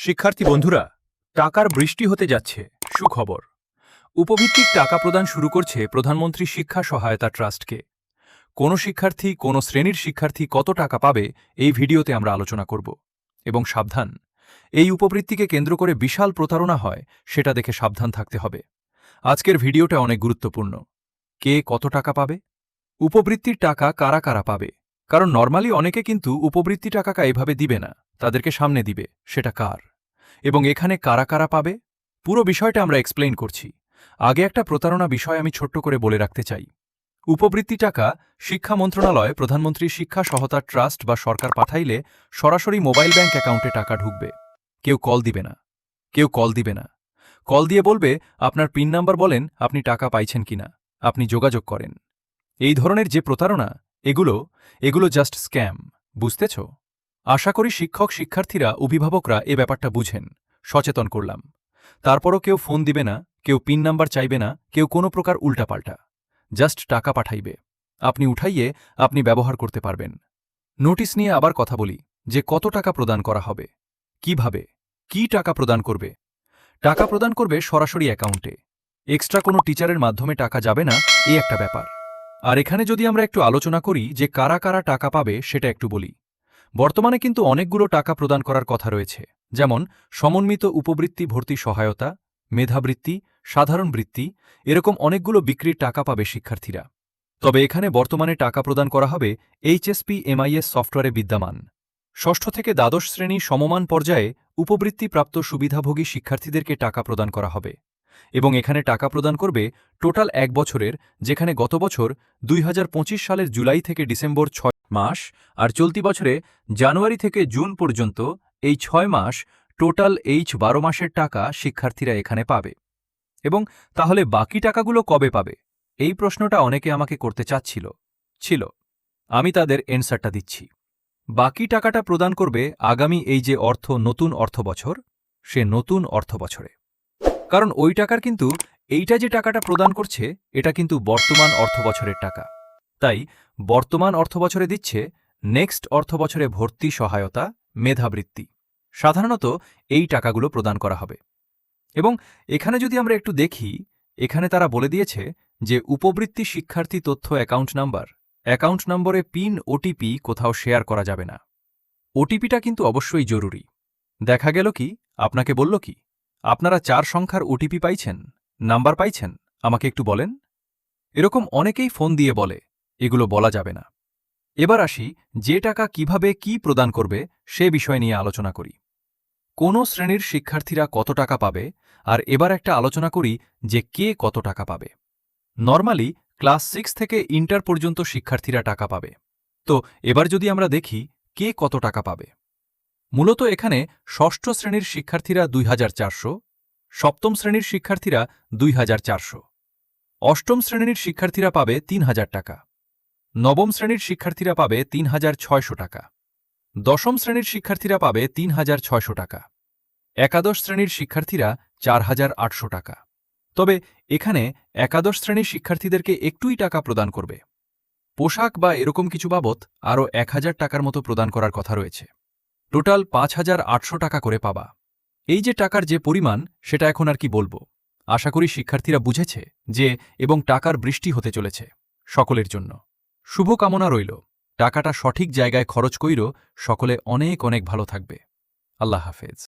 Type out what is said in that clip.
শিক্ষার্থী বন্ধুরা, টাকার বৃষ্টি হতে যাচ্ছে সুখবর। উপভিত্তিক টাকা প্রদান শুরু করছে প্রধানমন্ত্রী শিক্ষা সহায়তা ট্রাস্টকে। কোন শিক্ষার্থী, কোন শ্রেণীর শিক্ষার্থী কত টাকা পাবে এই ভিডিওতে আমরা আলোচনা করব। এবং সাবধান, এই উপবৃত্তিকে কেন্দ্র করে বিশাল প্রতারণা হয় সেটা দেখে সাবধান থাকতে হবে। আজকের ভিডিওটা অনেক গুরুত্বপূর্ণ। কে কত টাকা পাবে, উপবৃত্তির টাকা কারা কারা পাবে, কারণ নর্মালি অনেকে কিন্তু উপবৃত্তি টাকা এভাবে দিবে না, তাদেরকে সামনে দিবে, সেটা কার এবং এখানে কারা কারা পাবে পুরো বিষয়টা আমরা এক্সপ্লেইন করছি। আগে একটা প্রতারণা বিষয় আমি ছোট্ট করে বলে রাখতে চাই। উপবৃত্তি টাকা শিক্ষা মন্ত্রণালয় প্রধানমন্ত্রী শিক্ষা সহায়তা ট্রাস্ট বা সরকার পাঠাইলে সরাসরি মোবাইল ব্যাংক অ্যাকাউন্টে টাকা ঢুকবে। কেউ কল দিবে না, কল দিয়ে বলবে আপনার পিন নাম্বার বলেন, আপনি টাকা পাইছেন কিনা, আপনি যোগাযোগ করেন। এই ধরনের যে প্রতারণা, এগুলো জাস্ট স্ক্যাম, বুঝতেছ? আশা করি শিক্ষক, শিক্ষার্থীরা, অভিভাবকরা এ ব্যাপারটা বুঝেন, সচেতন করলাম। তারপরও কেউ ফোন দিবে না, কেউ পিন নাম্বার চাইবে না, কেউ কোনো প্রকার উল্টাপাল্টা, জাস্ট টাকা পাঠাইবে। আপনি উঠাইয়ে আপনি ব্যবহার করতে পারবেন। নোটিশ নিয়ে আবার কথা বলি যে কত টাকা প্রদান করা হবে, কিভাবে, কি টাকা প্রদান করবে। টাকা প্রদান করবে সরাসরি অ্যাকাউন্টে, এক্সট্রা কোনো টিচারের মাধ্যমে টাকা যাবে না, এই একটা ব্যাপার। আর এখানে যদি আমরা একটু আলোচনা করি যে কারা কারা টাকা পাবে সেটা একটু বলি। বর্তমানে কিন্তু অনেকগুলো টাকা প্রদান করার কথা রয়েছে, যেমন সমন্বিত উপবৃত্তি, ভর্তি সহায়তা, মেধাবৃত্তি, সাধারণ বৃত্তি, এরকম অনেকগুলো বিক্রির টাকা পাবে শিক্ষার্থীরা। তবে এখানে বর্তমানে টাকা প্রদান করা হবে এইচএসপি এমআইএস সফটওয়্যারে বিদ্যমান ষষ্ঠ থেকে দ্বাদশ শ্রেণী সমমান পর্যায়ে উপবৃত্তিপ্রাপ্ত সুবিধাভোগী শিক্ষার্থীদেরকে টাকা প্রদান করা হবে। এবং এখানে টাকা প্রদান করবে টোটাল 1 বছরের, যেখানে গত বছর 2025 সালের জুলাই থেকে ডিসেম্বর 6 মাস আর চলতি বছরে জানুয়ারি থেকে জুন পর্যন্ত এই 6 মাস, টোটাল 12 মাসের টাকা শিক্ষার্থীরা এখানে পাবে। এবং তাহলে বাকি টাকাগুলো কবে পাবে, এই প্রশ্নটা অনেকে আমাকে করতে ছিল। আমি তাদের এনসারটা দিচ্ছি। বাকি টাকাটা প্রদান করবে আগামী এই যে নতুন অর্থ বছর, সে নতুন অর্থ বছরে। কারণ ওই টাকার কিন্তু এইটা যে টাকাটা প্রদান করছে এটা কিন্তু বর্তমান অর্থবছরের টাকা, তাই বর্তমান অর্থবছরে দিচ্ছে, নেক্সট অর্থবছরে ভর্তি সহায়তা, মেধাবৃত্তি, সাধারণত এই টাকাগুলো প্রদান করা হবে। এবং এখানে যদি আমরা একটু দেখি, এখানে তারা বলে দিয়েছে যে উপবৃত্তি শিক্ষার্থী তথ্য অ্যাকাউন্ট নম্বরে পিন, ওটিপি কোথাও শেয়ার করা যাবে না। ওটিপিটা কিন্তু অবশ্যই জরুরি। দেখা গেল কি, আপনাকে বলল কি আপনারা 4 সংখ্যার ওটিপি পাইছেন, নাম্বার পাইছেন, আমাকে একটু বলেন। এরকম অনেকেই ফোন দিয়ে বলে, এগুলো বলা যাবে না। এবার আসি যে টাকা কিভাবে কি প্রদান করবে সে বিষয় নিয়ে আলোচনা করি। কোন শ্রেণীর শিক্ষার্থীরা কত টাকা পাবে, আর এবার একটা আলোচনা করি যে কে কত টাকা পাবে। নর্মালি ক্লাস 6 থেকে ইন্টার পর্যন্ত শিক্ষার্থীরা টাকা পাবে। তো এবার যদি আমরা দেখি কে কত টাকা পাবে, মূলত এখানে ষষ্ঠ শ্রেণীর শিক্ষার্থীরা 2400, সপ্তম শ্রেণীর শিক্ষার্থীরা 2400, অষ্টম শ্রেণীর শিক্ষার্থীরা পাবে 3000 টাকা, নবম শ্রেণীর শিক্ষার্থীরা পাবে 3600 টাকা, দশম শ্রেণীর শিক্ষার্থীরা পাবে 3600 টাকা, একাদশ শ্রেণীর শিক্ষার্থীরা 4800 টাকা। তবে এখানে একাদশ শ্রেণীর শিক্ষার্থীদেরকে একটুই টাকা প্রদান করবে, পোশাক বা এরকম কিছু বাবদ আরও 1000 টাকার মতো প্রদান করার কথা রয়েছে। টোটাল 5800 টাকা করে পাবা। এই যে টাকার যে পরিমাণ, সেটা এখন আর কি বলবো। আশা করি শিক্ষার্থীরা বুঝেছে যে এবং টাকার বৃষ্টি হতে চলেছে সকলের জন্য। শুভকামনা রইল, টাকাটা সঠিক জায়গায় খরচ কইরো, সকলে অনেক অনেক ভালো থাকবে। আল্লাহ হাফেজ।